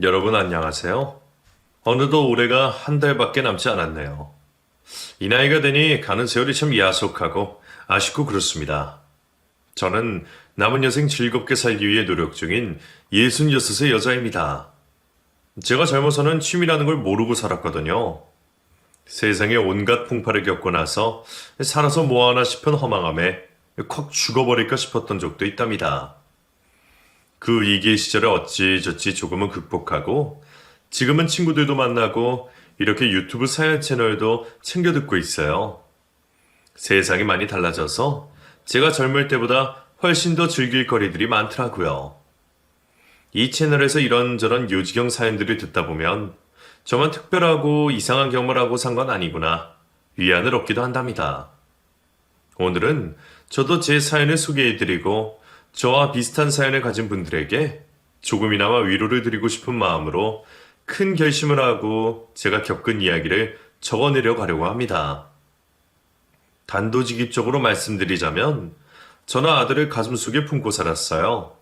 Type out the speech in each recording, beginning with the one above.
여러분 안녕하세요. 어느덧 올해가 한 달밖에 남지 않았네요. 이 나이가 되니 가는 세월이 참 야속하고 아쉽고 그렇습니다. 저는 남은 여생 즐겁게 살기 위해 노력 중인 66의 여자입니다. 제가 젊어서는 취미라는 걸 모르고 살았거든요. 세상에 온갖 풍파를 겪고 나서 살아서 뭐하나 싶은 허망함에 콱 죽어버릴까 싶었던 적도 있답니다. 그 위기의 시절을 어찌저찌 조금은 극복하고 지금은 친구들도 만나고 이렇게 유튜브 사연 채널도 챙겨 듣고 있어요. 세상이 많이 달라져서 제가 젊을 때보다 훨씬 더 즐길 거리들이 많더라고요. 이 채널에서 이런저런 요지경 사연들을 듣다 보면 저만 특별하고 이상한 경험을 하고 산 건 아니구나 위안을 얻기도 한답니다. 오늘은 저도 제 사연을 소개해드리고 저와 비슷한 사연을 가진 분들에게 조금이나마 위로를 드리고 싶은 마음으로 큰 결심을 하고 제가 겪은 이야기를 적어내려 가려고 합니다. 단도직입적으로 말씀드리자면 저는 아들을 가슴속에 품고 살았어요.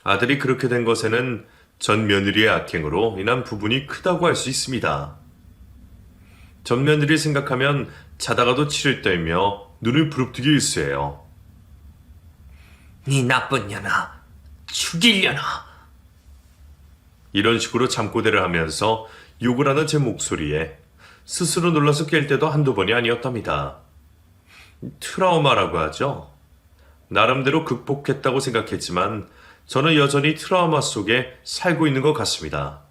아들이 그렇게 된 것에는 전 며느리의 악행으로 인한 부분이 크다고 할 수 있습니다. 전 며느리 생각하면 자다가도 치를 떨며 눈을 부릅뜨기 일쑤예요. 이 나쁜 년아, 죽이려나. 이런 식으로 잠꼬대를 하면서 욕을 하는 제 목소리에 스스로 놀라서 깰 때도 한두 번이 아니었답니다. 트라우마라고 하죠. 나름대로 극복했다고 생각했지만 저는 여전히 트라우마 속에 살고 있는 것 같습니다.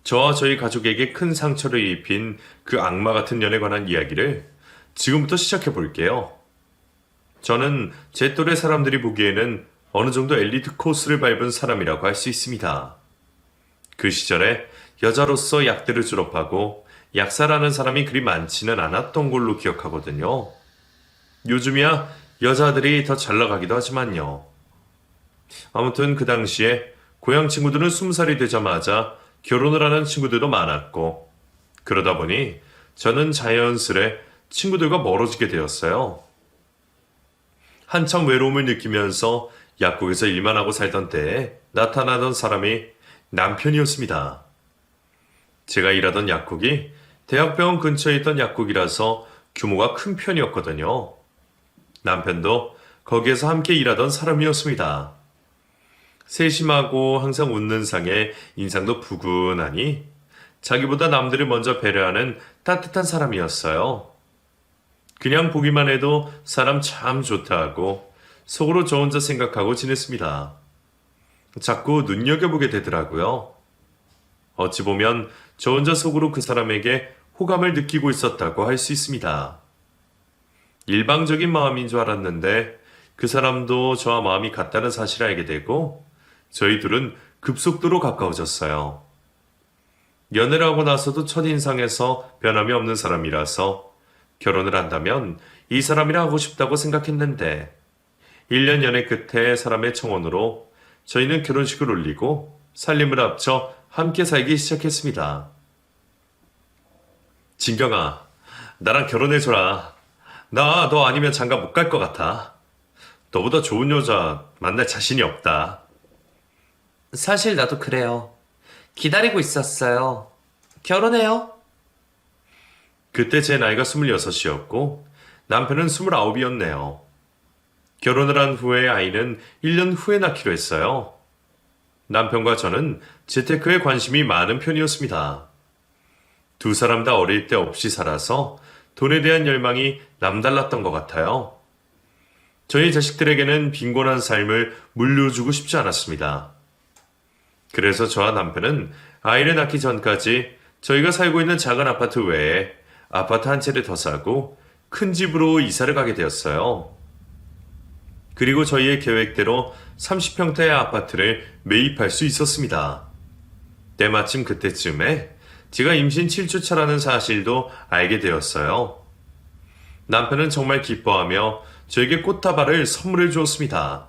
저와 저희 가족에게 큰 상처를 입힌 그 악마 같은 년에 관한 이야기를 지금부터 시작해 볼게요. 저는 제 또래 사람들이 보기에는 어느 정도 엘리트 코스를 밟은 사람이라고 할 수 있습니다. 그 시절에 여자로서 약대를 졸업하고 약사라는 사람이 그리 많지는 않았던 걸로 기억하거든요. 요즘이야 여자들이 더 잘 나가기도 하지만요. 아무튼 그 당시에 고향 친구들은 20살이 되자마자 결혼을 하는 친구들도 많았고 그러다 보니 저는 자연스레 친구들과 멀어지게 되었어요. 한참 외로움을 느끼면서 약국에서 일만 하고 살던 때에 나타나던 사람이 남편이었습니다. 제가 일하던 약국이 대학병원 근처에 있던 약국이라서 규모가 큰 편이었거든요. 남편도 거기에서 함께 일하던 사람이었습니다. 세심하고 항상 웃는 상에 인상도 부근하니 자기보다 남들을 먼저 배려하는 따뜻한 사람이었어요. 그냥 보기만 해도 사람 참 좋다 하고 속으로 저 혼자 생각하고 지냈습니다. 자꾸 눈여겨보게 되더라고요. 어찌 보면 저 혼자 속으로 그 사람에게 호감을 느끼고 있었다고 할 수 있습니다. 일방적인 마음인 줄 알았는데 그 사람도 저와 마음이 같다는 사실을 알게 되고 저희 둘은 급속도로 가까워졌어요. 연애를 하고 나서도 첫인상에서 변함이 없는 사람이라서 결혼을 한다면 이 사람이랑 하고 싶다고 생각했는데 1년 연애 끝에 사람의 청혼으로 저희는 결혼식을 올리고 살림을 합쳐 함께 살기 시작했습니다. 진경아, 나랑 결혼해줘라. 나 너 아니면 장가 못 갈 것 같아. 너보다 좋은 여자 만날 자신이 없다. 사실 나도 그래요. 기다리고 있었어요. 결혼해요. 그때 제 나이가 26이었고 남편은 29이었네요. 결혼을 한 후에 아이는 1년 후에 낳기로 했어요. 남편과 저는 재테크에 관심이 많은 편이었습니다. 두 사람 다 어릴 때 없이 살아서 돈에 대한 열망이 남달랐던 것 같아요. 저희 자식들에게는 빈곤한 삶을 물려주고 싶지 않았습니다. 그래서 저와 남편은 아이를 낳기 전까지 저희가 살고 있는 작은 아파트 외에 아파트 한 채를 더 사고 큰 집으로 이사를 가게 되었어요. 그리고 저희의 계획대로 30평대의 아파트를 매입할 수 있었습니다. 때마침 그때쯤에 제가 임신 7주차라는 사실도 알게 되었어요. 남편은 정말 기뻐하며 저에게 꽃다발을 선물해 주었습니다.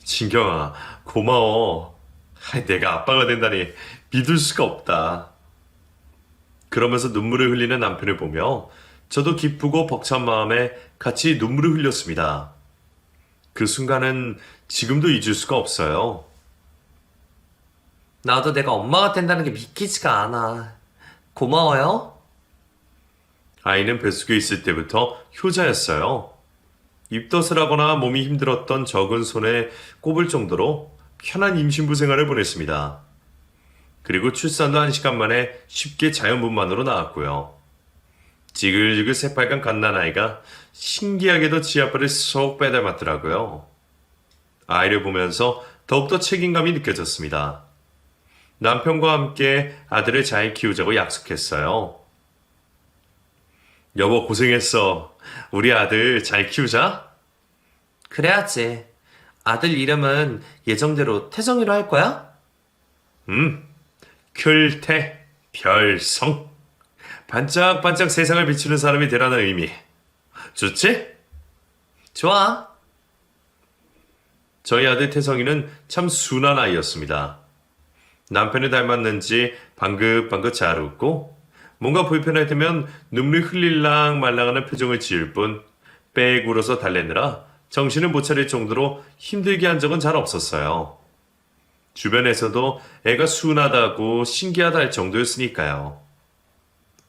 진경아, 고마워. 내가 아빠가 된다니 믿을 수가 없다. 그러면서 눈물을 흘리는 남편을 보며 저도 기쁘고 벅찬 마음에 같이 눈물을 흘렸습니다. 그 순간은 지금도 잊을 수가 없어요. 나도 내가 엄마가 된다는 게 믿기지가 않아. 고마워요. 아이는 뱃속에 있을 때부터 효자였어요. 입덧을 하거나 몸이 힘들었던 적은 손에 꼽을 정도로 편한 임신부 생활을 보냈습니다. 그리고 출산도 1시간 만에 쉽게 자연분만으로 나왔고요. 지글지글 새빨간 갓난아이가 신기하게도 지 아빠를 쏙 빼닮았더라고요. 아이를 보면서 더욱더 책임감이 느껴졌습니다. 남편과 함께 아들을 잘 키우자고 약속했어요. 여보 고생했어. 우리 아들 잘 키우자. 그래야지. 아들 이름은 예정대로 태성이로 할 거야? 클태 별성. 반짝반짝 세상을 비추는 사람이 되라는 의미. 좋지? 좋아. 저희 아들 태성이는 참 순한 아이였습니다. 남편을 닮았는지 방긋방긋 잘 웃고 뭔가 불편할 때면 눈물이 흘릴랑 말랑하는 표정을 지을 뿐 빽 울어서 달래느라 정신을 못 차릴 정도로 힘들게 한 적은 잘 없었어요. 주변에서도 애가 순하다고 신기하다 할 정도였으니까요.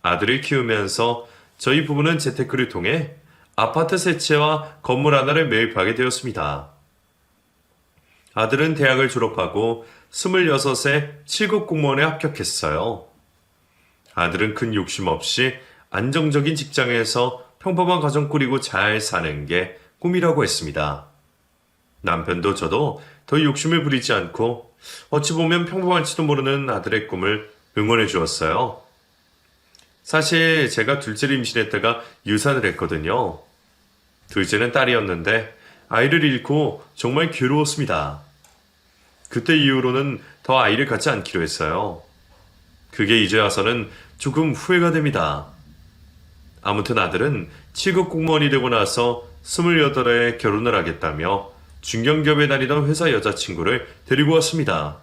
아들을 키우면서 저희 부부는 재테크를 통해 아파트 세 채와 건물 하나를 매입하게 되었습니다. 아들은 대학을 졸업하고 26세 7급 공무원에 합격했어요. 아들은 큰 욕심 없이 안정적인 직장에서 평범한 가정 꾸리고 잘 사는 게 꿈이라고 했습니다. 남편도 저도 더 욕심을 부리지 않고 어찌 보면 평범할지도 모르는 아들의 꿈을 응원해 주었어요. 사실 제가 둘째를 임신했다가 유산을 했거든요. 둘째는 딸이었는데 아이를 잃고 정말 괴로웠습니다. 그때 이후로는 더 아이를 갖지 않기로 했어요. 그게 이제 와서는 조금 후회가 됩니다. 아무튼 아들은 7급 공무원이 되고 나서 28에 결혼을 하겠다며 중견기업에 다니던 회사 여자친구를 데리고 왔습니다.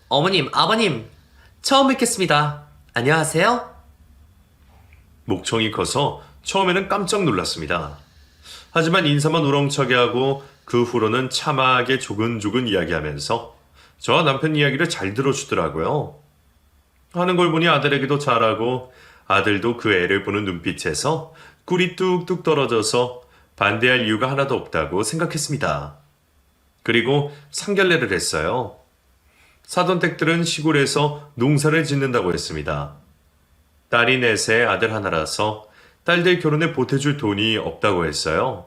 어머님, 아버님, 처음 뵙겠습니다. 안녕하세요. 목청이 커서 처음에는 깜짝 놀랐습니다. 하지만 인사만 우렁차게 하고 그 후로는 참하게 조근조근 이야기하면서 저와 남편 이야기를 잘 들어주더라고요. 하는 걸 보니 아들에게도 잘하고 아들도 그 애를 보는 눈빛에서 꿀이 뚝뚝 떨어져서 반대할 이유가 하나도 없다고 생각했습니다. 그리고 상견례를 했어요. 사돈 댁들은 시골에서 농사를 짓는다고 했습니다. 딸이 넷에 아들 하나라서 딸들 결혼에 보태줄 돈이 없다고 했어요.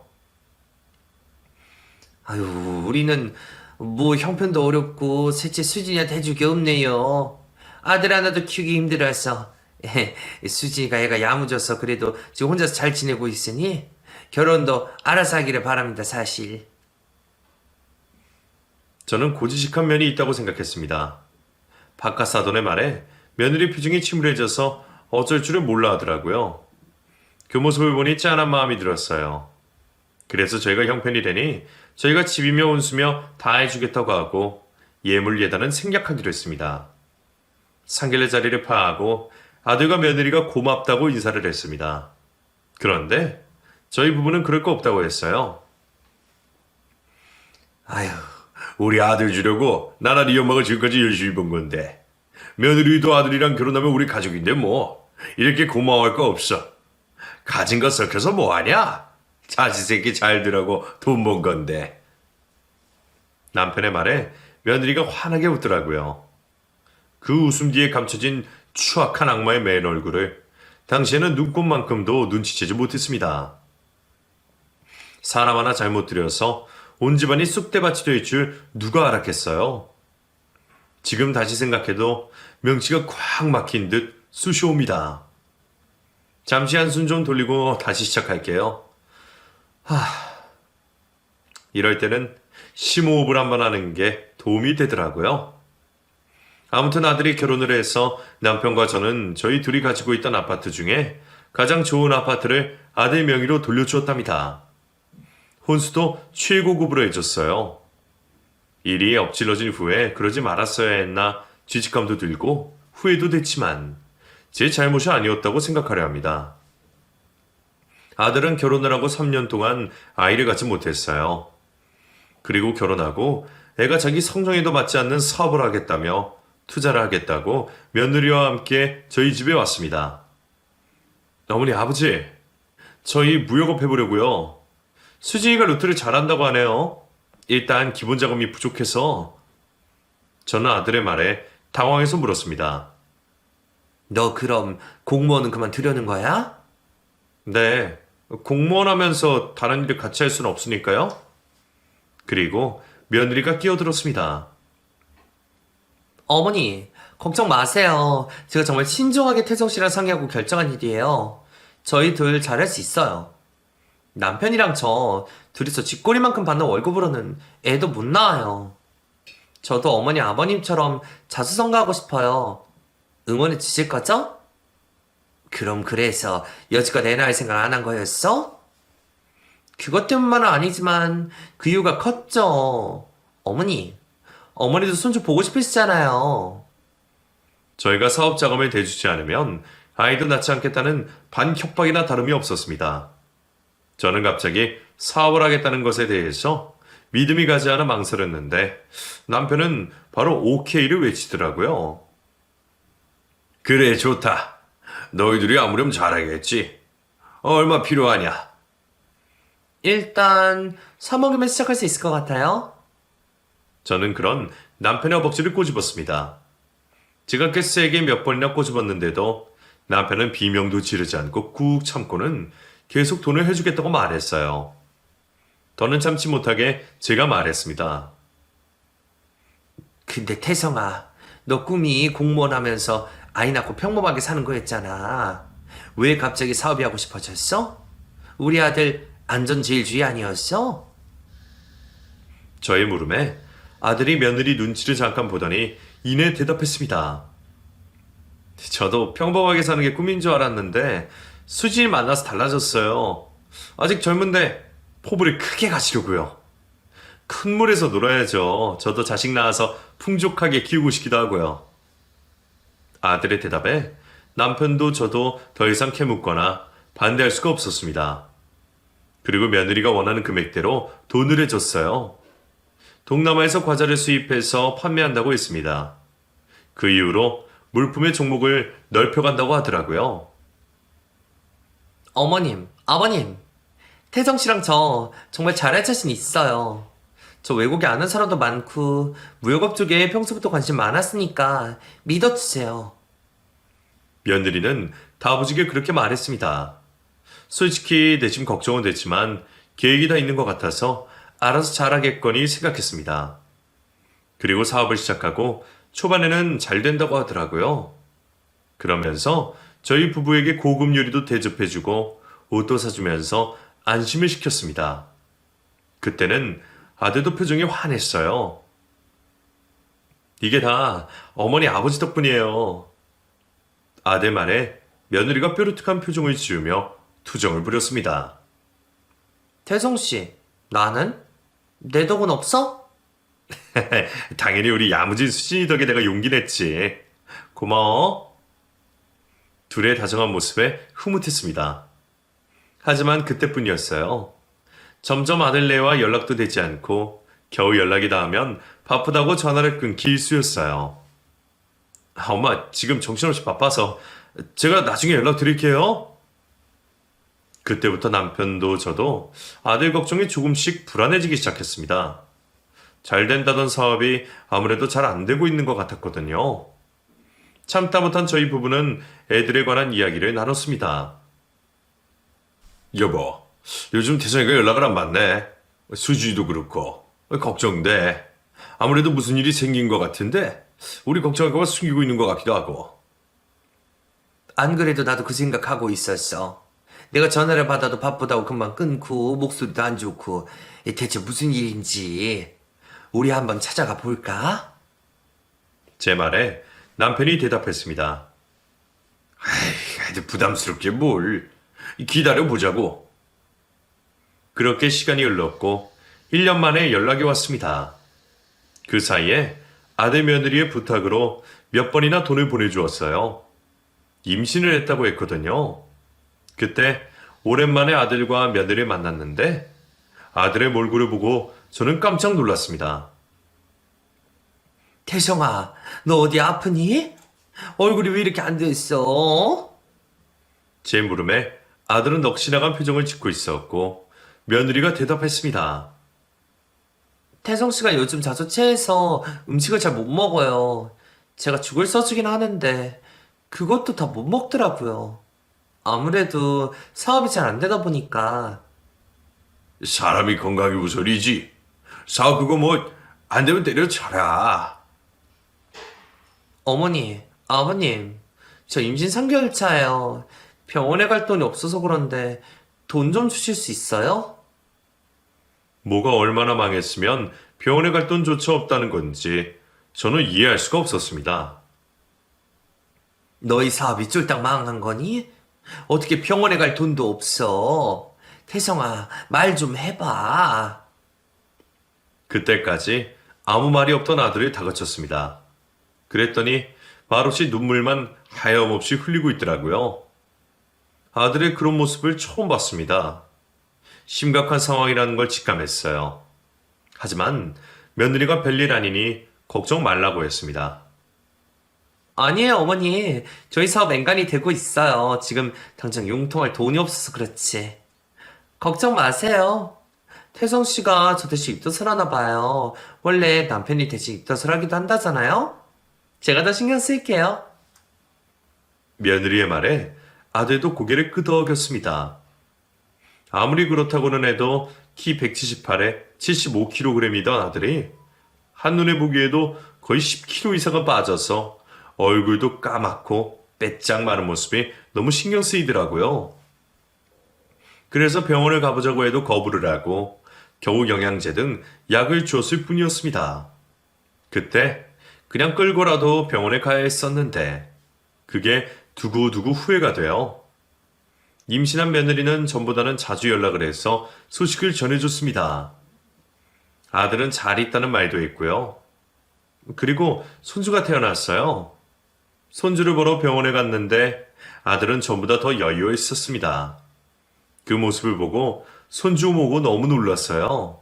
아유, 우리는 뭐 형편도 어렵고 셋째 수진이한테 해줄 게 없네요. 아들 하나도 키우기 힘들어서 수진이가 애가 야무져서 그래도 지금 혼자서 잘 지내고 있으니 결혼도 알아서 하기를 바랍니다, 사실. 저는 고지식한 면이 있다고 생각했습니다. 바깥 사돈의 말에 며느리 표정이 침울해져서 어쩔 줄을 몰라 하더라고요. 그 모습을 보니 짠한 마음이 들었어요. 그래서 저희가 형편이되니 저희가 집이며 온수며 다 해주겠다고 하고 예물 예단은 생략하기로 했습니다. 상견례 자리를 파하고 아들과 며느리가 고맙다고 인사를 했습니다. 그런데 저희 부부는 그럴 거 없다고 했어요. 아휴, 우리 아들 주려고 나나 네 엄마가 지금까지 열심히 번 건데 며느리도 아들이랑 결혼하면 우리 가족인데 뭐 이렇게 고마워할 거 없어. 가진 거 썩혀서 뭐하냐? 자식 새끼 잘 두라고 돈 번 건데. 남편의 말에 며느리가 환하게 웃더라고요. 그 웃음 뒤에 감춰진 추악한 악마의 맨 얼굴을 당시에는 눈곱만큼도 눈치채지 못했습니다. 사람 하나 잘못 들여서 온 집안이 쑥대밭이 될 줄 누가 알았겠어요. 지금 다시 생각해도 명치가 꽉 막힌 듯 쑤시옵니다. 잠시 한숨 좀 돌리고 다시 시작할게요. 이럴 때는 심호흡을 한번 하는 게 도움이 되더라고요. 아무튼 아들이 결혼을 해서 남편과 저는 저희 둘이 가지고 있던 아파트 중에 가장 좋은 아파트를 아들 명의로 돌려주었답니다. 혼수도 최고급으로 해줬어요. 일이 엎질러진 후에 그러지 말았어야 했나 죄책감도 들고 후회도 됐지만 제 잘못이 아니었다고 생각하려 합니다. 아들은 결혼을 하고 3년 동안 아이를 갖지 못했어요. 그리고 결혼하고 애가 자기 성정에도 맞지 않는 사업을 하겠다며 투자를 하겠다고 며느리와 함께 저희 집에 왔습니다. 어머니, 아버지, 저희 무역업 해보려고요. 수진이가 루트를 잘한다고 하네요. 일단 기본 자금이 부족해서. 저는 아들의 말에 당황해서 물었습니다. 너 그럼 공무원은 그만두려는 거야? 네, 공무원 하면서 다른 일을 같이 할 수는 없으니까요. 그리고 며느리가 끼어들었습니다. 어머니, 걱정 마세요. 제가 정말 신중하게 태성 씨랑 상의하고 결정한 일이에요. 저희 둘 잘할 수 있어요. 남편이랑 저 둘이서 쥐꼬리만큼 받는 월급으로는 애도 못 낳아요. 저도 어머니 아버님처럼 자수성가하고 싶어요. 응원해 주실 거죠? 그럼 그래서 여지껏 애 낳을 생각 안 한 거였어? 그것 때문만은 아니지만 그 이유가 컸죠. 어머니도 손 좀 보고 싶으시잖아요. 저희가 사업 자금을 대주지 않으면 아이도 낳지 않겠다는 반협박이나 다름이 없었습니다. 저는 갑자기 사업을 하겠다는 것에 대해서 믿음이 가지 않아 망설였는데 남편은 바로 오케이를 외치더라고요. 그래, 좋다. 너희들이 아무렴 잘하겠지. 얼마 필요하냐? 일단 3억이면 시작할 수 있을 것 같아요. 저는 그런 남편의 허벅지를 꼬집었습니다. 제가 꽤 세게 몇 번이나 꼬집었는데도 남편은 비명도 지르지 않고 꾹 참고는 계속 돈을 해주겠다고 말했어요. 더는 참지 못하게 제가 말했습니다. 근데 태성아, 너 꿈이 공무원 하면서 아이 낳고 평범하게 사는 거였잖아. 왜 갑자기 사업이 하고 싶어졌어? 우리 아들 안전제일주의 아니었어? 저의 물음에 아들이 며느리 눈치를 잠깐 보더니 이내 대답했습니다. 저도 평범하게 사는 게 꿈인 줄 알았는데 수진이 만나서 달라졌어요. 아직 젊은데 포부를 크게 가시려고요. 큰 물에서 놀아야죠. 저도 자식 낳아서 풍족하게 키우고 싶기도 하고요. 아들의 대답에 남편도 저도 더 이상 캐묻거나 반대할 수가 없었습니다. 그리고 며느리가 원하는 금액대로 돈을 해줬어요. 동남아에서 과자를 수입해서 판매한다고 했습니다. 그 이후로 물품의 종목을 넓혀간다고 하더라고요. 어머님, 아버님, 태성 씨랑 저 정말 잘할 자신 있어요. 저 외국에 아는 사람도 많고 무역업 쪽에 평소부터 관심 많았으니까 믿어주세요. 며느리는 다부지게 그렇게 말했습니다. 솔직히 내심 걱정은 됐지만 계획이 다 있는 것 같아서 알아서 잘하겠거니 생각했습니다. 그리고 사업을 시작하고 초반에는 잘 된다고 하더라고요. 그러면서 저희 부부에게 고급 요리도 대접해주고 옷도 사주면서 안심을 시켰습니다. 그때는 아들도 표정이 환했어요. 이게 다 어머니 아버지 덕분이에요. 아들 말에 며느리가 뾰루툭한 표정을 지으며 투정을 부렸습니다. 태성 씨, 나는? 내 덕은 없어? 당연히 우리 야무진 수진이 덕에 내가 용기 냈지. 고마워. 둘의 다정한 모습에 흐뭇했습니다. 하지만 그때뿐이었어요. 점점 아들 내와 연락도 되지 않고 겨우 연락이 닿으면 바쁘다고 전화를 끊기 일쑤였어요. 엄마, 지금 정신없이 바빠서 제가 나중에 연락드릴게요. 그때부터 남편도 저도 아들 걱정이 조금씩 불안해지기 시작했습니다. 잘 된다던 사업이 아무래도 잘 안 되고 있는 것 같았거든요. 참다 못한 저희 부부는 애들에 관한 이야기를 나눴습니다. 여보, 요즘 태성이가 연락을 안 받네. 수지도 그렇고 걱정돼. 아무래도 무슨 일이 생긴 것 같은데 우리 걱정할까 봐 숨기고 있는 것 같기도 하고. 안 그래도 나도 그 생각하고 있었어. 내가 전화를 받아도 바쁘다고 금방 끊고 목소리도 안 좋고 대체 무슨 일인지 우리 한번 찾아가 볼까? 제 말에 남편이 대답했습니다. 아이, 부담스럽게 뭘. 기다려보자고. 그렇게 시간이 흘렀고 1년 만에 연락이 왔습니다. 그 사이에 아들 며느리의 부탁으로 몇 번이나 돈을 보내주었어요. 임신을 했다고 했거든요. 그때 오랜만에 아들과 며느리를 만났는데 아들의 몰골을 보고 저는 깜짝 놀랐습니다. 태성아, 너 어디 아프니? 얼굴이 왜 이렇게 안 됐어? 제 물음에 아들은 넋이 나간 표정을 짓고 있었고 며느리가 대답했습니다. 태성 씨가 요즘 자주 체해서 음식을 잘 못 먹어요. 제가 죽을 써주긴 하는데 그것도 다 못 먹더라고요. 아무래도 사업이 잘 안 되다 보니까. 사람이 건강이 우선이지. 사업 그거 뭐 안 되면 때려쳐라. 어머니, 아버님, 저 임신 3개월 차예요. 병원에 갈 돈이 없어서 그런데 돈 좀 주실 수 있어요? 뭐가 얼마나 망했으면 병원에 갈 돈조차 없다는 건지 저는 이해할 수가 없었습니다. 너희 사업이 쫄딱 망한 거니? 어떻게 병원에 갈 돈도 없어? 태성아, 말 좀 해봐. 그때까지 아무 말이 없던 아들이 다그쳤습니다. 그랬더니 말없이 눈물만 하염없이 흘리고 있더라고요. 아들의 그런 모습을 처음 봤습니다. 심각한 상황이라는 걸 직감했어요. 하지만 며느리가 별일 아니니 걱정 말라고 했습니다. 아니에요, 어머니. 저희 사업 엔간히 되고 있어요. 지금 당장 융통할 돈이 없어서 그렇지. 걱정 마세요. 태성 씨가 저 대신 입덧을 하나 봐요. 원래 남편이 대신 입덧을 하기도 한다잖아요? 제가 더 신경 쓸게요. 며느리의 말에 아들도 고개를 끄덕였습니다. 아무리 그렇다고는 해도 키 178에 75kg이던 아들이 한눈에 보기에도 거의 10kg 이상은 빠져서 얼굴도 까맣고 빼짝 마른 모습이 너무 신경 쓰이더라고요. 그래서 병원을 가보자고 해도 거부를 하고 겨우 영양제 등 약을 주었을 뿐이었습니다. 그때 그냥 끌고라도 병원에 가야 했었는데 그게 두고두고 후회가 돼요. 임신한 며느리는 전보다는 자주 연락을 해서 소식을 전해줬습니다. 아들은 잘 있다는 말도 했고요. 그리고 손주가 태어났어요. 손주를 보러 병원에 갔는데 아들은 전보다 더 여유가 있었습니다. 그 모습을 보고 손주 모고 너무 놀랐어요.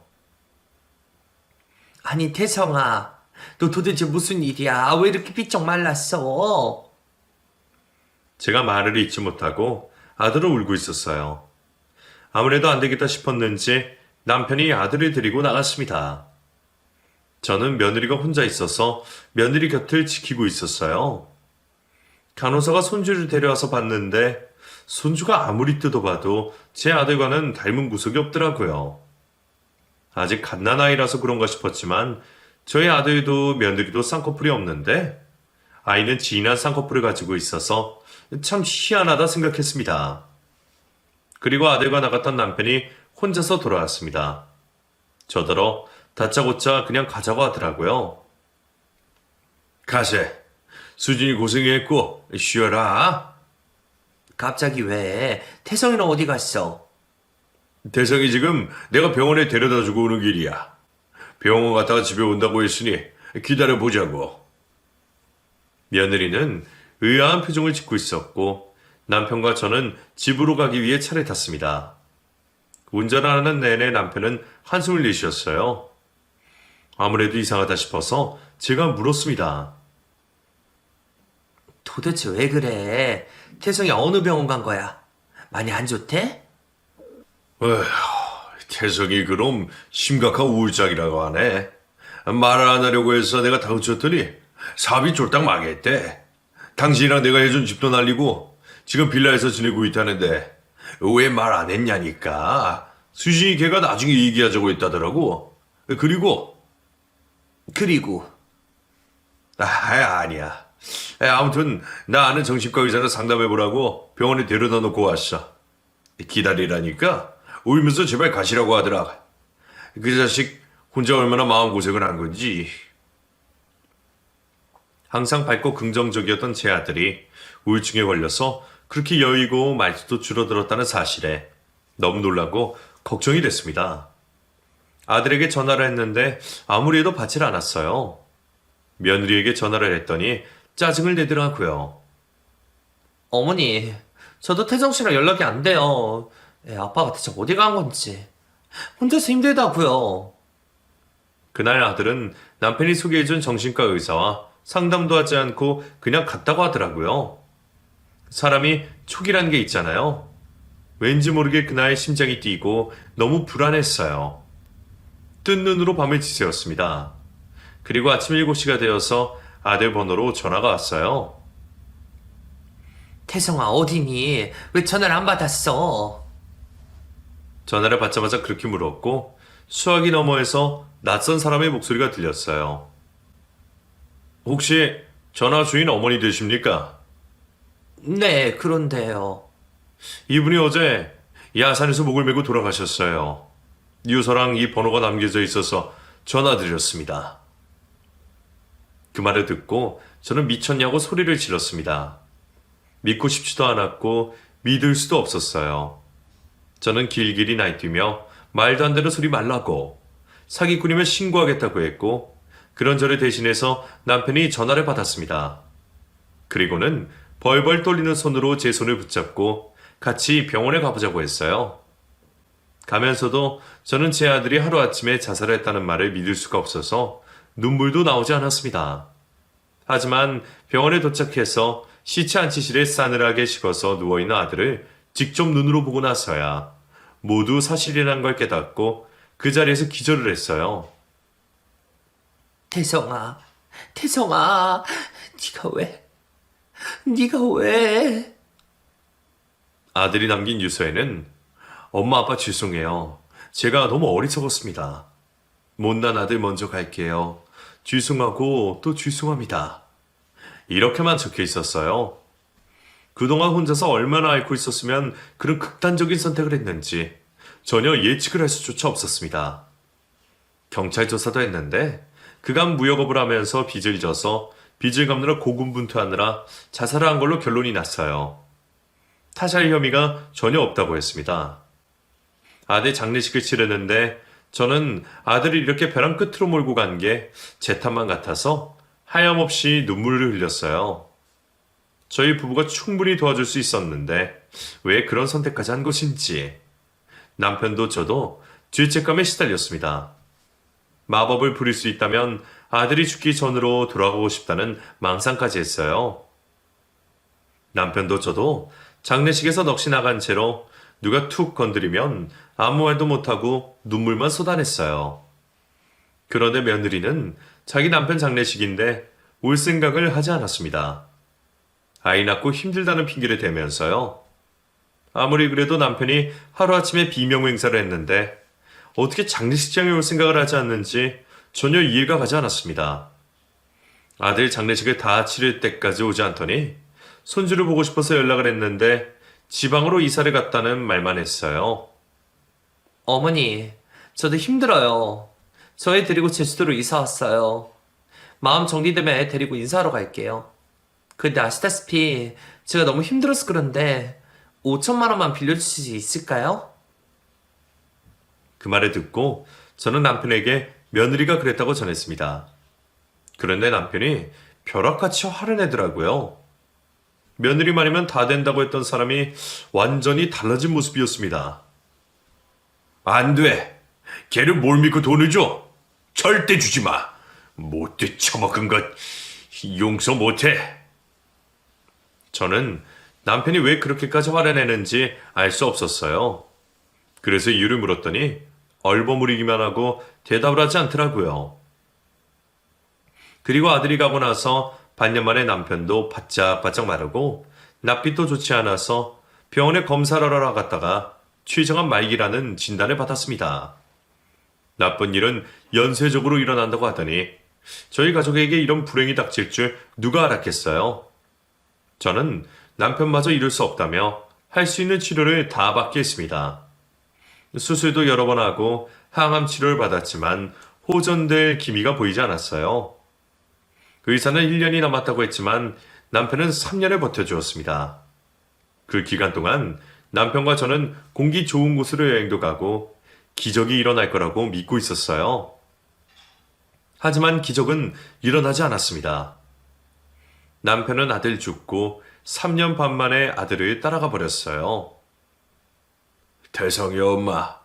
아니, 태성아. 너 도대체 무슨 일이야? 왜 이렇게 삐쩍 말랐어? 제가 말을 잇지 못하고 아들을 울고 있었어요. 아무래도 안 되겠다 싶었는지 남편이 아들을 데리고 나갔습니다. 저는 며느리가 혼자 있어서 며느리 곁을 지키고 있었어요. 간호사가 손주를 데려와서 봤는데 손주가 아무리 뜯어봐도 제 아들과는 닮은 구석이 없더라고요. 아직 갓난아이라서 그런가 싶었지만 저희 아들도 며느리도 쌍꺼풀이 없는데 아이는 진한 쌍꺼풀을 가지고 있어서 참 희한하다 생각했습니다. 그리고 아들과 나갔던 남편이 혼자서 돌아왔습니다. 저더러 다짜고짜 그냥 가자고 하더라고요. 가세. 수진이 고생했고 쉬어라. 갑자기 왜? 태성이는 어디 갔어? 대성이 지금 내가 병원에 데려다 주고 오는 길이야. 병원 갔다가 집에 온다고 했으니 기다려보자고. 며느리는 의아한 표정을 짓고 있었고 남편과 저는 집으로 가기 위해 차를 탔습니다. 운전하는 내내 남편은 한숨을 내쉬었어요. 아무래도 이상하다 싶어서 제가 물었습니다. 도대체 왜 그래? 태성이 어느 병원 간 거야? 많이 안 좋대? 에휴, 태성이 그럼 심각한 우울증이라고 하네. 말을 안 하려고 해서 내가 다그쳤더니 사업이 쫄딱 망했대. 당신이랑 내가 해준 집도 날리고 지금 빌라에서 지내고 있다는데 왜 말 안 했냐니까. 수진이 걔가 나중에 얘기하자고 했다더라고. 그리고 아니야. 아무튼 나 아는 정신과 의사를 상담해보라고 병원에 데려다 놓고 왔어. 기다리라니까 울면서 제발 가시라고 하더라. 그 자식 혼자 얼마나 마음고생을 한 건지. 항상 밝고 긍정적이었던 제 아들이 우울증에 걸려서 그렇게 여의고 말수도 줄어들었다는 사실에 너무 놀라고 걱정이 됐습니다. 아들에게 전화를 했는데 아무리 해도 받질 않았어요. 며느리에게 전화를 했더니 짜증을 내더라고요. 어머니, 저도 태성 씨랑 연락이 안 돼요. 아빠가 대체 어디 간 건지. 혼자서 힘들다고요. 그날 아들은 남편이 소개해준 정신과 의사와 상담도 하지 않고 그냥 갔다고 하더라고요. 사람이 촉이라는 게 있잖아요. 왠지 모르게 그날 심장이 뛰고 너무 불안했어요. 뜬 눈으로 밤을 지새웠습니다. 그리고 아침 7시가 되어서 아들 번호로 전화가 왔어요. 태성아, 어디니? 왜 전화를 안 받았어? 전화를 받자마자 그렇게 물었고 수화기 너머에서 낯선 사람의 목소리가 들렸어요. 혹시 전화 주인 어머니 되십니까? 네, 그런데요. 이분이 어제 야산에서 목을 메고 돌아가셨어요. 유서랑 이 번호가 남겨져 있어서 전화드렸습니다. 그 말을 듣고 저는 미쳤냐고 소리를 질렀습니다. 믿고 싶지도 않았고 믿을 수도 없었어요. 저는 길길이 날뛰며 말도 안 되는 소리 말라고 사기꾼이면 신고하겠다고 했고 그런 저를 대신해서 남편이 전화를 받았습니다. 그리고는 벌벌 떨리는 손으로 제 손을 붙잡고 같이 병원에 가보자고 했어요. 가면서도 저는 제 아들이 하루아침에 자살했다는 말을 믿을 수가 없어서 눈물도 나오지 않았습니다. 하지만 병원에 도착해서 시체 안치실에 싸늘하게 식어서 누워있는 아들을 직접 눈으로 보고 나서야 모두 사실이라는 걸 깨닫고 그 자리에서 기절을 했어요. 태성아, 태성아, 네가 왜? 아들이 남긴 유서에는 엄마 아빠 죄송해요. 제가 너무 어리석었습니다. 못난 아들 먼저 갈게요. 죄송하고 또 죄송합니다. 이렇게만 적혀 있었어요. 그동안 혼자서 얼마나 앓고 있었으면 그런 극단적인 선택을 했는지 전혀 예측을 할 수조차 없었습니다. 경찰 조사도 했는데 그간 무역업을 하면서 빚을 져서 빚을 갚느라 고군분투하느라 자살을 한 걸로 결론이 났어요. 타살 혐의가 전혀 없다고 했습니다. 아들 장례식을 치르는데 저는 아들을 이렇게 벼랑 끝으로 몰고 간 게 제 탓만 같아서 하염없이 눈물을 흘렸어요. 저희 부부가 충분히 도와줄 수 있었는데 왜 그런 선택까지 한 것인지 남편도 저도 죄책감에 시달렸습니다. 마법을 부릴 수 있다면 아들이 죽기 전으로 돌아가고 싶다는 망상까지 했어요. 남편도 저도 장례식에서 넋이 나간 채로 누가 툭 건드리면 아무 말도 못하고 눈물만 쏟아냈어요. 그런데 며느리는 자기 남편 장례식인데 올 생각을 하지 않았습니다. 아이 낳고 힘들다는 핑계를 대면서요. 아무리 그래도 남편이 하루아침에 비명 행사를 했는데 어떻게 장례식장에 올 생각을 하지 않는지 전혀 이해가 가지 않았습니다. 아들 장례식을 다 치를 때까지 오지 않더니 손주를 보고 싶어서 연락을 했는데 지방으로 이사를 갔다는 말만 했어요. 어머니, 저도 힘들어요. 저 애 데리고 제주도로 이사 왔어요. 마음 정리되면 애 데리고 인사하러 갈게요. 근데 아시다시피 제가 너무 힘들어서 그런데 5천만 원만 빌려주실 수 있을까요? 그 말을 듣고 저는 남편에게 며느리가 그랬다고 전했습니다. 그런데 남편이 벼락같이 화를 내더라고요. 며느리 말이면 다 된다고 했던 사람이 완전히 달라진 모습이었습니다. 안 돼. 걔를 뭘 믿고 돈을 줘? 절대 주지 마. 못돼 처먹은 것 용서 못해. 저는 남편이 왜 그렇게까지 화를 내는지 알 수 없었어요. 그래서 이유를 물었더니 얼버무리기만 하고 대답을 하지 않더라고요. 그리고 아들이 가고 나서 반년 만에 남편도 바짝바짝 마르고 낯빛도 좋지 않아서 병원에 검사를 하러 갔다가 취정한 말기라는 진단을 받았습니다. 나쁜 일은 연쇄적으로 일어난다고 하더니 저희 가족에게 이런 불행이 닥칠 줄 누가 알았겠어요. 저는 남편마저 이룰 수 없다며 할 수 있는 치료를 다 받게 했습니다. 수술도 여러 번 하고 항암 치료를 받았지만 호전될 기미가 보이지 않았어요. 의사는 1년이 남았다고 했지만 남편은 3년을 버텨주었습니다. 그 기간 동안 남편과 저는 공기 좋은 곳으로 여행도 가고 기적이 일어날 거라고 믿고 있었어요. 하지만 기적은 일어나지 않았습니다. 남편은 아들 죽고 3년 반 만에 아들을 따라가 버렸어요. 태성이 엄마,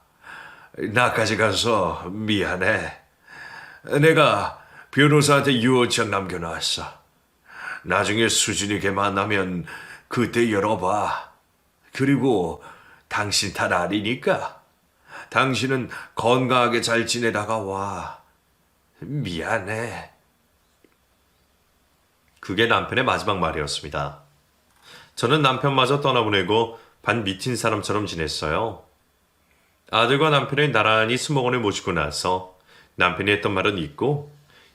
나까지 가서 미안해. 내가 변호사한테 유언장 남겨놨어. 나중에 수진이 걔 만나면 그때 열어봐. 그리고 당신 탓 아니니까. 당신은 건강하게 잘 지내다가 와. 미안해. 그게 남편의 마지막 말이었습니다. 저는 남편마저 떠나보내고 반 미친 사람처럼 지냈어요. 아들과 남편을 나란히 수목원에 모시고 나서 남편이 했던 말은 잊고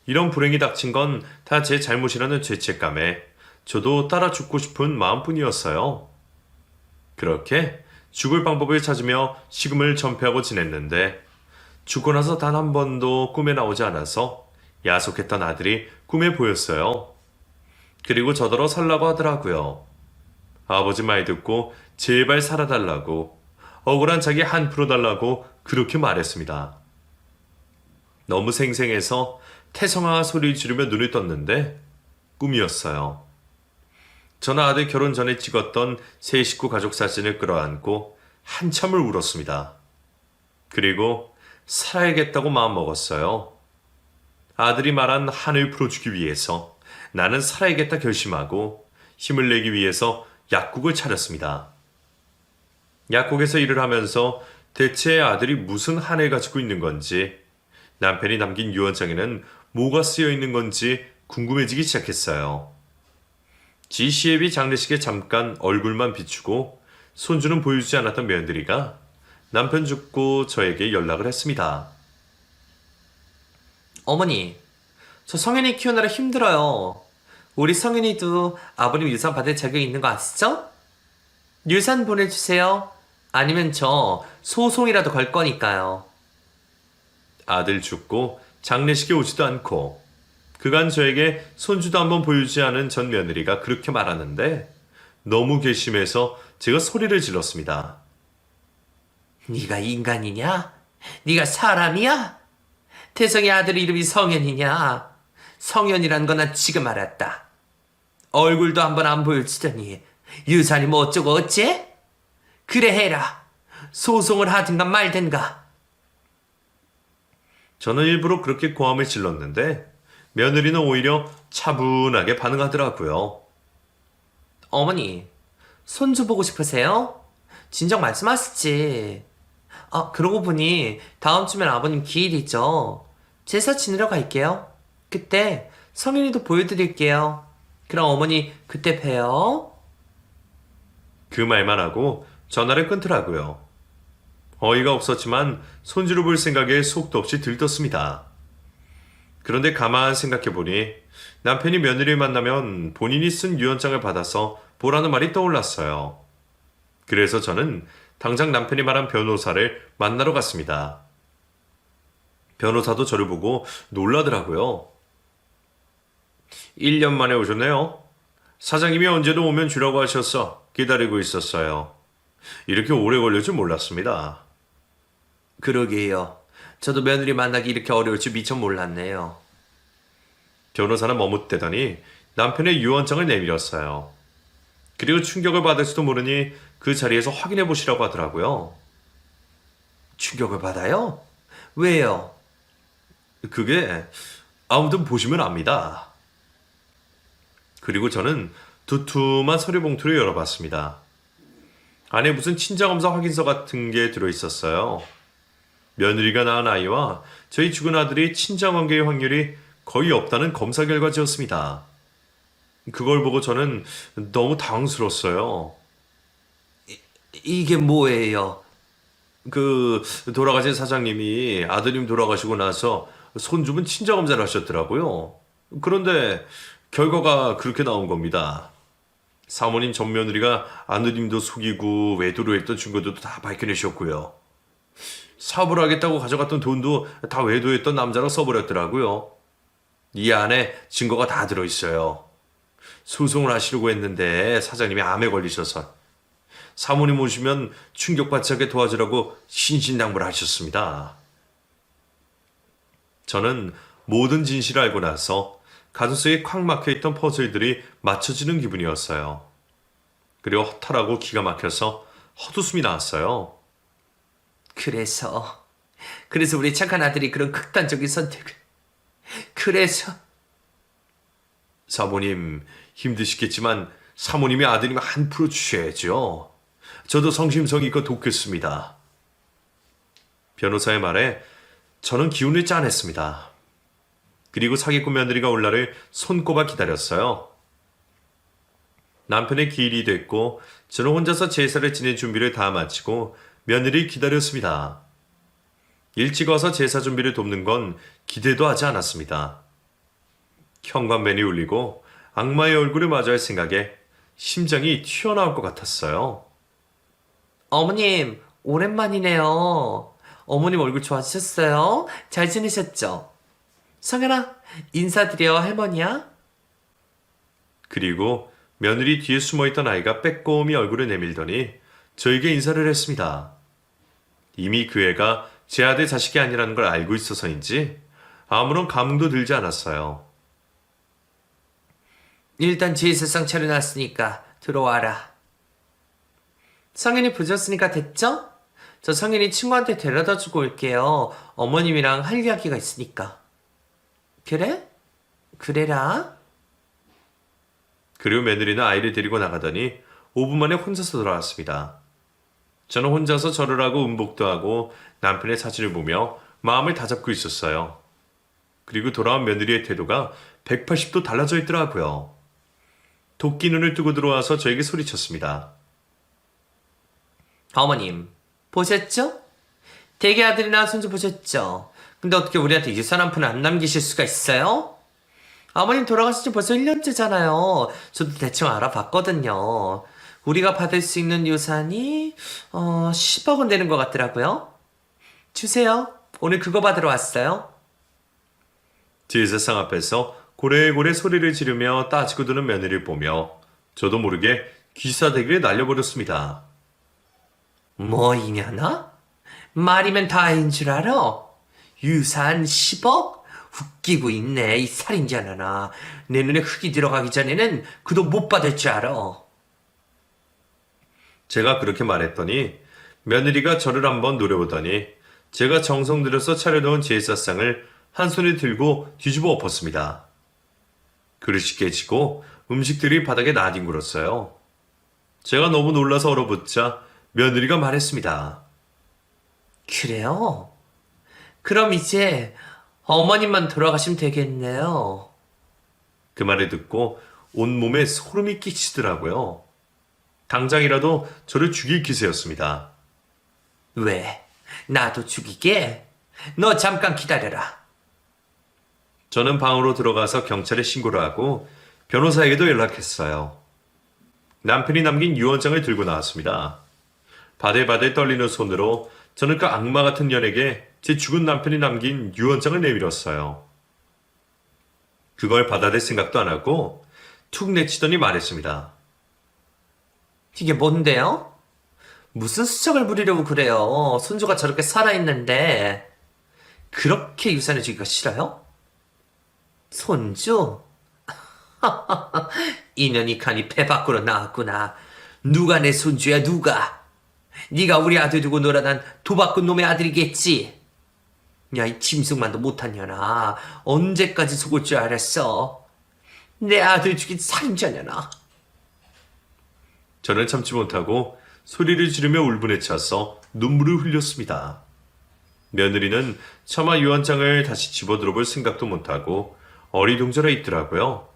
이런 불행이 닥친 건 다 제 잘못이라는 죄책감에 저도 따라 죽고 싶은 마음뿐이었어요. 그렇게 죽을 방법을 찾으며 식음을 전폐하고 지냈는데 죽고 나서 단 한 번도 꿈에 나오지 않아서 야속했던 아들이 꿈에 보였어요. 그리고 저더러 살라고 하더라고요. 아버지 말 듣고 제발 살아달라고 억울한 자기 한 풀어달라고 그렇게 말했습니다. 너무 생생해서 태성아 소리 지르며 눈을 떴는데 꿈이었어요. 저는 아들 결혼 전에 찍었던 세 식구 가족 사진을 끌어안고 한참을 울었습니다. 그리고 살아야겠다고 마음먹었어요. 아들이 말한 한을 풀어주기 위해서 나는 살아야겠다 결심하고 힘을 내기 위해서 약국을 차렸습니다. 약국에서 일을 하면서 대체 아들이 무슨 한을 가지고 있는 건지 남편이 남긴 유언장에는 뭐가 쓰여 있는 건지 궁금해지기 시작했어요. 지시애비 장례식에 잠깐 얼굴만 비추고 손주는 보여주지 않았던 며느리가 남편 죽고 저에게 연락을 했습니다. 어머니, 저 성현이 키우느라 힘들어요. 우리 성현이도 아버님 유산 받을 자격이 있는 거 아시죠? 유산 보내주세요. 아니면 저 소송이라도 걸 거니까요. 아들 죽고 장례식에 오지도 않고 그간 저에게 손주도 한번 보여주지 않은 전 며느리가 그렇게 말하는데 너무 괘씸해서 제가 소리를 질렀습니다. 네가 인간이냐? 네가 사람이야? 태성이 아들 이름이 성현이냐? 성현이란 건 난 지금 알았다. 얼굴도 한번 안 보여주더니 유산이 뭐 어쩌고 어째? 그래 해라. 소송을 하든가 말든가. 저는 일부러 그렇게 고함을 질렀는데 며느리는 오히려 차분하게 반응하더라고요. 어머니, 손주 보고 싶으세요? 진작 말씀하시지. 아, 그러고 보니 다음 주면 아버님 기일이죠. 제사 지내러 갈게요. 그때 성현이도 보여드릴게요. 그럼 어머니 그때 봬요. 그 말만 하고 전화를 끊더라고요. 어이가 없었지만 손주를 볼 생각에 속도 없이 들떴습니다. 그런데 가만 생각해보니 남편이 며느리를 만나면 본인이 쓴 유언장을 받아서 보라는 말이 떠올랐어요. 그래서 저는 당장 남편이 말한 변호사를 만나러 갔습니다. 변호사도 저를 보고 놀라더라고요. 1년 만에 오셨네요. 사장님이 언제든 오면 주라고 하셨어. 기다리고 있었어요. 이렇게 오래 걸릴 줄 몰랐습니다. 그러게요. 저도 며느리 만나기 이렇게 어려울 줄 미처 몰랐네요. 변호사는 머뭇대더니 남편의 유언장을 내밀었어요. 그리고 충격을 받을지도 모르니 그 자리에서 확인해 보시라고 하더라고요. 충격을 받아요? 왜요? 그게 아무튼 보시면 압니다. 그리고 저는 두툼한 서류 봉투를 열어봤습니다. 안에 무슨 친자검사 확인서 같은 게 들어있었어요. 며느리가 낳은 아이와 저희 죽은 아들이 친자관계의 확률이 거의 없다는 검사 결과지였습니다. 그걸 보고 저는 너무 당황스러웠어요. 이게 뭐예요? 돌아가신 사장님이 아드님 돌아가시고 나서 손주분 친자검사를 하셨더라고요. 그런데 결과가 그렇게 나온 겁니다. 사모님 전 며느리가 아드님도 속이고 외도를 했던 증거들도 다 밝혀내셨고요. 사업을 하겠다고 가져갔던 돈도 다 외도했던 남자랑 써버렸더라고요. 이 안에 증거가 다 들어있어요. 소송을 하시려고 했는데 사장님이 암에 걸리셔서 사모님 오시면 충격받지 않게 도와주라고 신신당부를 하셨습니다. 저는 모든 진실을 알고 나서 가슴속에 콱 막혀있던 퍼즐들이 맞춰지는 기분이었어요. 그리고 허탈하고 기가 막혀서 헛웃음이 나왔어요. 그래서 우리 착한 아들이 그런 극단적인 선택을. 그래서 사모님 힘드시겠지만 사모님의 아드님 한 프로 주셔야죠. 저도 성심성의껏 돕겠습니다. 변호사의 말에 저는 기운을 짜냈습니다. 그리고 사기꾼 며느리가 올 날을 손꼽아 기다렸어요. 남편의 기일이 됐고 저는 혼자서 제사를 지낼 준비를 다 마치고 며느리를 기다렸습니다. 일찍 와서 제사 준비를 돕는 건 기대도 하지 않았습니다. 현관벨이 울리고 악마의 얼굴을 마주할 생각에 심장이 튀어나올 것 같았어요. 어머님, 오랜만이네요. 어머님 얼굴 좋아지셨어요? 잘 지내셨죠? 성현아, 인사드려, 할머니야? 그리고 며느리 뒤에 숨어있던 아이가 빼꼼히 얼굴을 내밀더니 저에게 인사를 했습니다. 이미 그 애가 제 아들 자식이 아니라는 걸 알고 있어서인지 아무런 감흥도 들지 않았어요. 일단 제사상 차려놨으니까 들어와라. 성현이 부졌으니까 됐죠? 저 성현이 친구한테 데려다 주고 올게요. 어머님이랑 할 이야기가 있으니까. 그래? 그래라. 그리고 며느리는 아이를 데리고 나가더니 5분 만에 혼자서 돌아왔습니다. 저는 혼자서 절을 하고 음복도 하고 남편의 사진을 보며 마음을 다잡고 있었어요. 그리고 돌아온 며느리의 태도가 180도 달라져 있더라고요. 도끼 눈을 뜨고 들어와서 저에게 소리쳤습니다. 어머님, 보셨죠? 대개 아들이나 손주 보셨죠? 근데 어떻게 우리한테 유산 한 푼 안 남기실 수가 있어요? 아버님 돌아가신 지 벌써 1년째잖아요. 저도 대충 알아봤거든요. 우리가 받을 수 있는 유산이 10억 원 되는 것 같더라고요. 주세요. 오늘 그거 받으러 왔어요. 제사상 앞에서 고래고래 소리를 지르며 따지고 드는 며느리를 보며 저도 모르게 귀사대기를 날려버렸습니다. 뭐 이년아? 말이면 다인 줄 알아? 유산 10억? 웃기고 있네 이 살인자나나. 내 눈에 흙이 들어가기 전에는 그 돈 못 받을 줄 알아. 제가 그렇게 말했더니 며느리가 저를 한번 노려보더니 제가 정성 들여서 차려놓은 제사상을 한 손에 들고 뒤집어 엎었습니다. 그릇이 깨지고 음식들이 바닥에 나뒹굴었어요. 제가 너무 놀라서 얼어붙자 며느리가 말했습니다. 그래요? 그럼 이제 어머님만 돌아가시면 되겠네요. 그 말을 듣고 온몸에 소름이 끼치더라고요. 당장이라도 저를 죽일 기세였습니다. 왜? 나도 죽이게? 너 잠깐 기다려라. 저는 방으로 들어가서 경찰에 신고를 하고 변호사에게도 연락했어요. 남편이 남긴 유언장을 들고 나왔습니다. 바들바들 떨리는 손으로 저는 그 악마 같은 년에게 제 죽은 남편이 남긴 유언장을 내밀었어요. 그걸 받아들 생각도 안 하고 툭 내치더니 말했습니다. 이게 뭔데요? 무슨 수작을 부리려고 그래요? 손주가 저렇게 살아있는데 그렇게 유산을 주기가 싫어요? 손주? 인연이 칸이 배 밖으로 나왔구나. 누가 내 손주야 누가? 네가 우리 아들 두고 놀아난 도박꾼 놈의 아들이겠지? 야, 이 짐승만도 못한 년아. 언제까지 속을 줄 알았어? 내 아들 죽인 살인자년아. 저는 참지 못하고 소리를 지르며 울분에 차서 눈물을 흘렸습니다. 며느리는 차마 유언장을 다시 집어들어 볼 생각도 못하고 어리둥절해 있더라고요.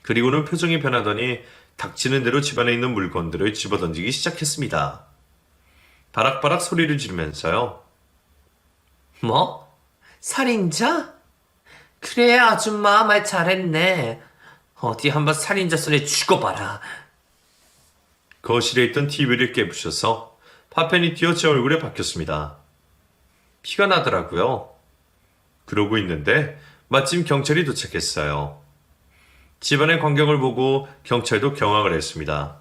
그리고는 표정이 변하더니 닥치는 대로 집안에 있는 물건들을 집어던지기 시작했습니다. 바락바락 소리를 지르면서요. 뭐? 살인자? 그래, 아줌마 말 잘했네. 어디 한번 살인자 손에 죽어봐라. 거실에 있던 TV를 깨부셔서 파편이 튀어 제 얼굴에 박혔습니다. 피가 나더라고요. 그러고 있는데 마침 경찰이 도착했어요. 집안의 광경을 보고 경찰도 경악을 했습니다.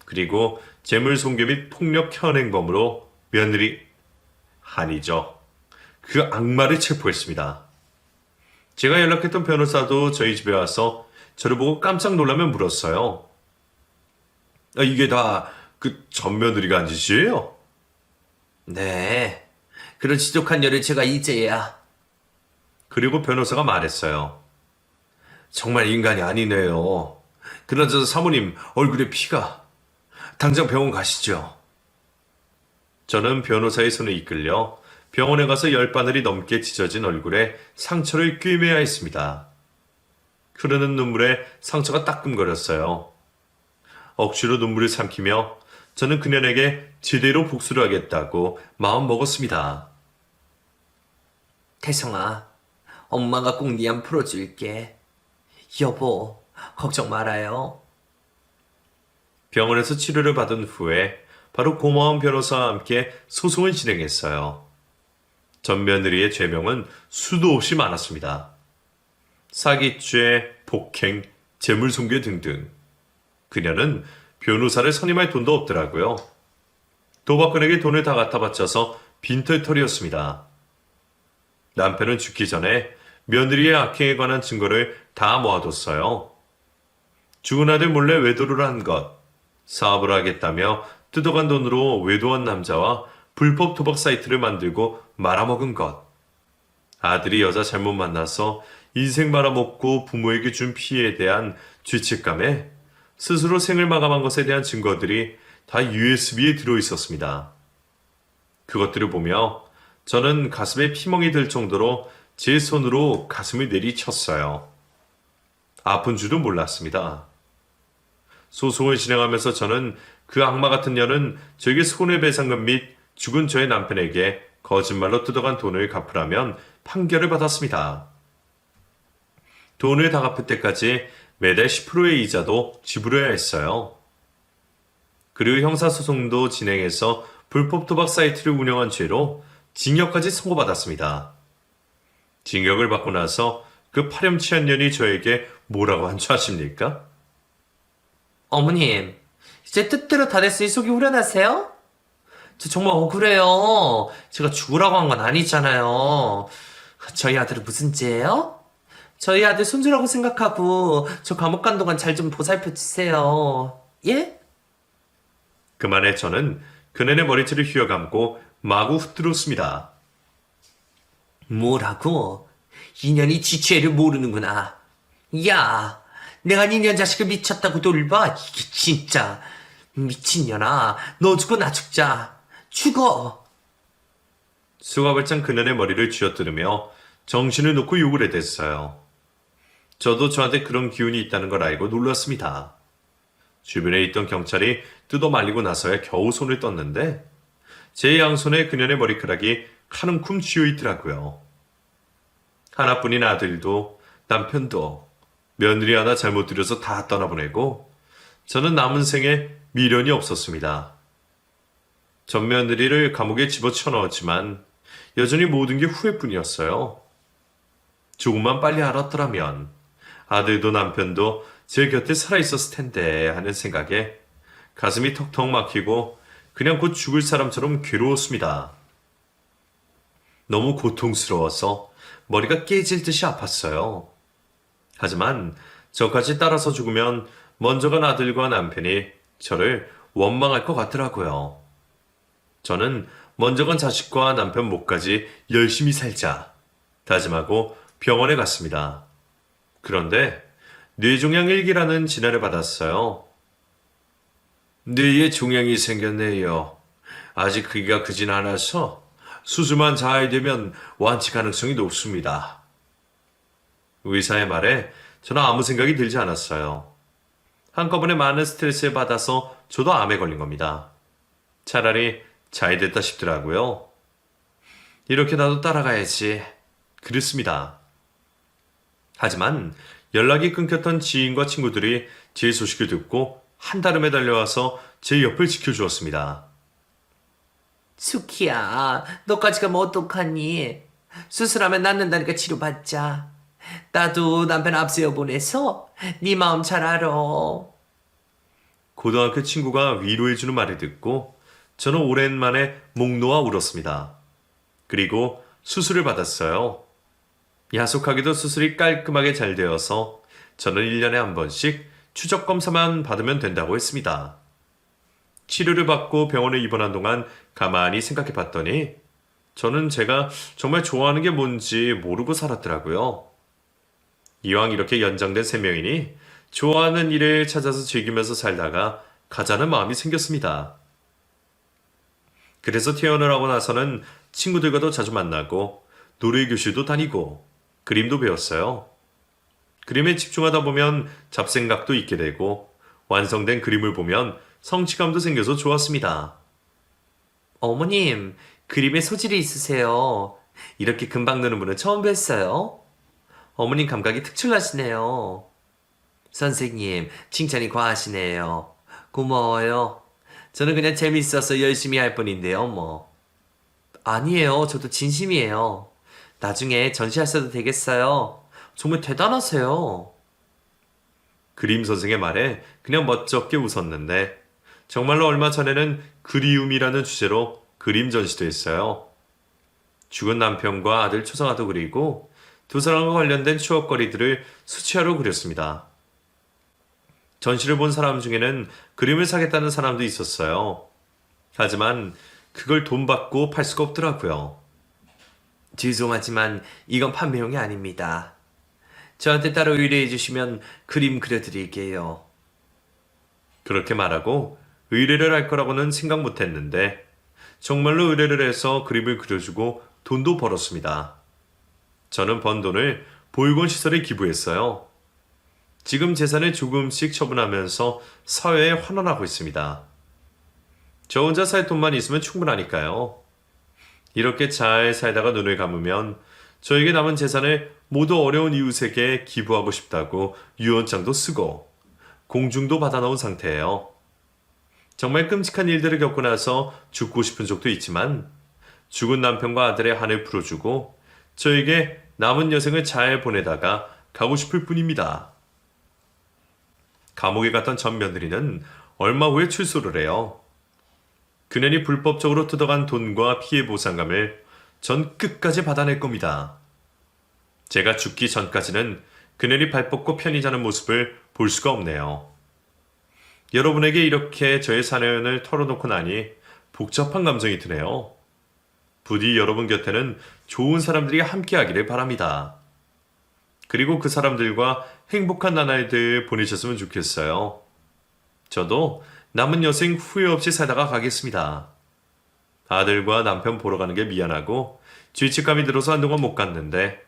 그리고 재물손괴 및 폭력 현행범으로 며느리 아니죠. 그 악마를 체포했습니다. 제가 연락했던 변호사도 저희 집에 와서 저를 보고 깜짝 놀라며 물었어요. 이게 다 그 전 며느리가 한 짓이에요? 네, 그런 지독한 열을 제가 이제야. 그리고 변호사가 말했어요. 정말 인간이 아니네요. 그나저나 사모님 얼굴에 피가. 당장 병원 가시죠. 저는 변호사의 손에 이끌려 병원에 가서 10바늘이 넘게 찢어진 얼굴에 상처를 꿰매야 했습니다. 흐르는 눈물에 상처가 따끔거렸어요. 억지로 눈물을 삼키며 저는 그녀에게 제대로 복수를 하겠다고 마음 먹었습니다. 태성아, 엄마가 꼭 네 안 풀어줄게. 여보, 걱정 말아요. 병원에서 치료를 받은 후에 바로 고마운 변호사와 함께 소송을 진행했어요. 전 며느리의 죄명은 수도 없이 많았습니다. 사기죄, 폭행, 재물손괴 등등. 그녀는 변호사를 선임할 돈도 없더라고요. 도박꾼에게 돈을 다 갖다 바쳐서 빈털터리였습니다. 남편은 죽기 전에 며느리의 악행에 관한 증거를 다 모아뒀어요. 죽은 아들 몰래 외도를 한 것, 사업을 하겠다며 뜯어간 돈으로 외도한 남자와 불법 도박 사이트를 만들고 말아먹은 것, 아들이 여자 잘못 만나서 인생 말아먹고 부모에게 준 피해에 대한 죄책감에 스스로 생을 마감한 것에 대한 증거들이 다 USB에 들어있었습니다. 그것들을 보며 저는 가슴에 피멍이 들 정도로 제 손으로 가슴을 내리쳤어요. 아픈 줄도 몰랐습니다. 소송을 진행하면서 저는 그 악마 같은 년은 저에게 손해배상금 및 죽은 저의 남편에게 거짓말로 뜯어간 돈을 갚으라면 판결을 받았습니다. 돈을 다 갚을 때까지 매달 10%의 이자도 지불해야 했어요. 그리고 형사소송도 진행해서 불법 도박 사이트를 운영한 죄로 징역까지 선고받았습니다. 징역을 받고 나서 그 파렴치한 년이 저에게 뭐라고 한 줄 아십니까? 어머님, 이제 뜻대로 다 됐으니 속이 후련하세요? 저 정말 억울해요. 제가 죽으라고 한 건 아니잖아요. 저희 아들은 무슨 죄예요? 저희 아들 손주라고 생각하고 저 감옥 간 동안 잘 좀 보살펴 주세요. 예? 그만에 저는 그네의 머리채를 휘어감고 마구 흩들었습니다. 뭐라고? 인연이 지죄를 모르는구나. 야, 내가 니년 자식을 미쳤다고 돌봐? 이게 진짜 미친년아. 너 죽고 나 죽자. 죽어. 수갑을 찬 그네의 머리를 쥐어뜯으며 정신을 놓고 욕을 해댔어요. 저도 저한테 그런 기운이 있다는 걸 알고 놀랐습니다. 주변에 있던 경찰이 뜯어 말리고 나서야 겨우 손을 떴는데 제 양손에 그녀의 머리카락이 한 움큼 쥐어 있더라고요. 하나뿐인 아들도 남편도 며느리 하나 잘못 들여서 다 떠나보내고 저는 남은 생에 미련이 없었습니다. 전 며느리를 감옥에 집어쳐 넣었지만 여전히 모든 게 후회뿐이었어요. 조금만 빨리 알았더라면 아들도 남편도 제 곁에 살아있었을 텐데 하는 생각에 가슴이 턱턱 막히고 그냥 곧 죽을 사람처럼 괴로웠습니다. 너무 고통스러워서 머리가 깨질 듯이 아팠어요. 하지만 저까지 따라서 죽으면 먼저 간 아들과 남편이 저를 원망할 것 같더라고요. 저는 먼저 간 자식과 남편 목까지 열심히 살자 다짐하고 병원에 갔습니다. 그런데 뇌종양 1기라는 진화를 받았어요. 뇌에 종양이 생겼네요. 아직 크기가 크진 않아서 수술만 잘 되면 완치 가능성이 높습니다. 의사의 말에 저는 아무 생각이 들지 않았어요. 한꺼번에 많은 스트레스를 받아서 저도 암에 걸린 겁니다. 차라리 잘 됐다 싶더라고요. 이렇게 나도 따라가야지. 그랬습니다. 하지만 연락이 끊겼던 지인과 친구들이 제 소식을 듣고 한달음에 달려와서 제 옆을 지켜주었습니다. 수키야, 너까지 가면 어떡하니? 수술하면 낫는다니까 치료받자. 나도 남편 앞세워 보내서 네 마음 잘 알아. 고등학교 친구가 위로해주는 말을 듣고 저는 오랜만에 목 놓아 울었습니다. 그리고 수술을 받았어요. 야속하게도 수술이 깔끔하게 잘 되어서 저는 1년에 한 번씩 추적 검사만 받으면 된다고 했습니다. 치료를 받고 병원에 입원한 동안 가만히 생각해 봤더니 저는 제가 정말 좋아하는 게 뭔지 모르고 살았더라고요. 이왕 이렇게 연장된 세 명이니 좋아하는 일을 찾아서 즐기면서 살다가 가자는 마음이 생겼습니다. 그래서 퇴원을 하고 나서는 친구들과도 자주 만나고 노래 교실도 다니고 그림도 배웠어요. 그림에 집중하다 보면 잡생각도 있게 되고 완성된 그림을 보면 성취감도 생겨서 좋았습니다. 어머님, 그림에 소질이 있으세요. 이렇게 금방 느는 분은 처음 뵀어요. 어머님 감각이 특출나시네요. 선생님, 칭찬이 과하시네요. 고마워요. 저는 그냥 재밌어서 열심히 할 뿐인데요, 뭐. 아니에요. 저도 진심이에요. 나중에 전시하셔도 되겠어요. 정말 대단하세요. 그림 선생의 말에 그냥 멋쩍게 웃었는데 정말로 얼마 전에는 그리움이라는 주제로 그림 전시도 했어요. 죽은 남편과 아들 초상화도 그리고 두 사람과 관련된 추억거리들을 수치화로 그렸습니다. 전시를 본 사람 중에는 그림을 사겠다는 사람도 있었어요. 하지만 그걸 돈 받고 팔 수가 없더라고요. 죄송하지만 이건 판매용이 아닙니다. 저한테 따로 의뢰해 주시면 그림 그려드릴게요. 그렇게 말하고 의뢰를 할 거라고는 생각 못 했는데 정말로 의뢰를 해서 그림을 그려주고 돈도 벌었습니다. 저는 번 돈을 보육원 시설에 기부했어요. 지금 재산을 조금씩 처분하면서 사회에 환원하고 있습니다. 저 혼자 살 돈만 있으면 충분하니까요. 이렇게 잘 살다가 눈을 감으면 저에게 남은 재산을 모두 어려운 이웃에게 기부하고 싶다고 유언장도 쓰고 공중도 받아놓은 상태예요. 정말 끔찍한 일들을 겪고 나서 죽고 싶은 적도 있지만 죽은 남편과 아들의 한을 풀어주고 저에게 남은 여생을 잘 보내다가 가고 싶을 뿐입니다. 감옥에 갔던 전 며느리는 얼마 후에 출소를 해요. 그년이 불법적으로 뜯어간 돈과 피해 보상금을 전 끝까지 받아낼 겁니다. 제가 죽기 전까지는 그년이 발 뻗고 편히 자는 모습을 볼 수가 없네요. 여러분에게 이렇게 저의 사연을 털어놓고 나니 복잡한 감정이 드네요. 부디 여러분 곁에는 좋은 사람들이 함께하기를 바랍니다. 그리고 그 사람들과 행복한 나날들 보내셨으면 좋겠어요. 저도 남은 여생 후회 없이 살다가 가겠습니다. 아들과 남편 보러 가는 게 미안하고 죄책감이 들어서 한동안 못 갔는데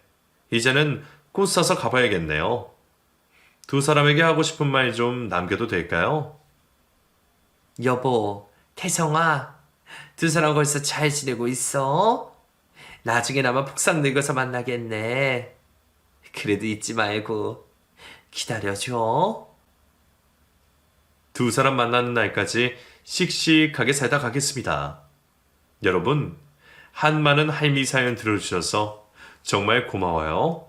이제는 꽃 사서 가봐야겠네요. 두 사람에게 하고 싶은 말 좀 남겨도 될까요? 여보, 태성아, 두 사람 벌써 잘 지내고 있어? 나중에나마 폭삭 늙어서 만나겠네. 그래도 잊지 말고 기다려줘. 두 사람 만나는 날까지 씩씩하게 살다 가겠습니다. 여러분, 한많은 할미 사연 들어주셔서 정말 고마워요.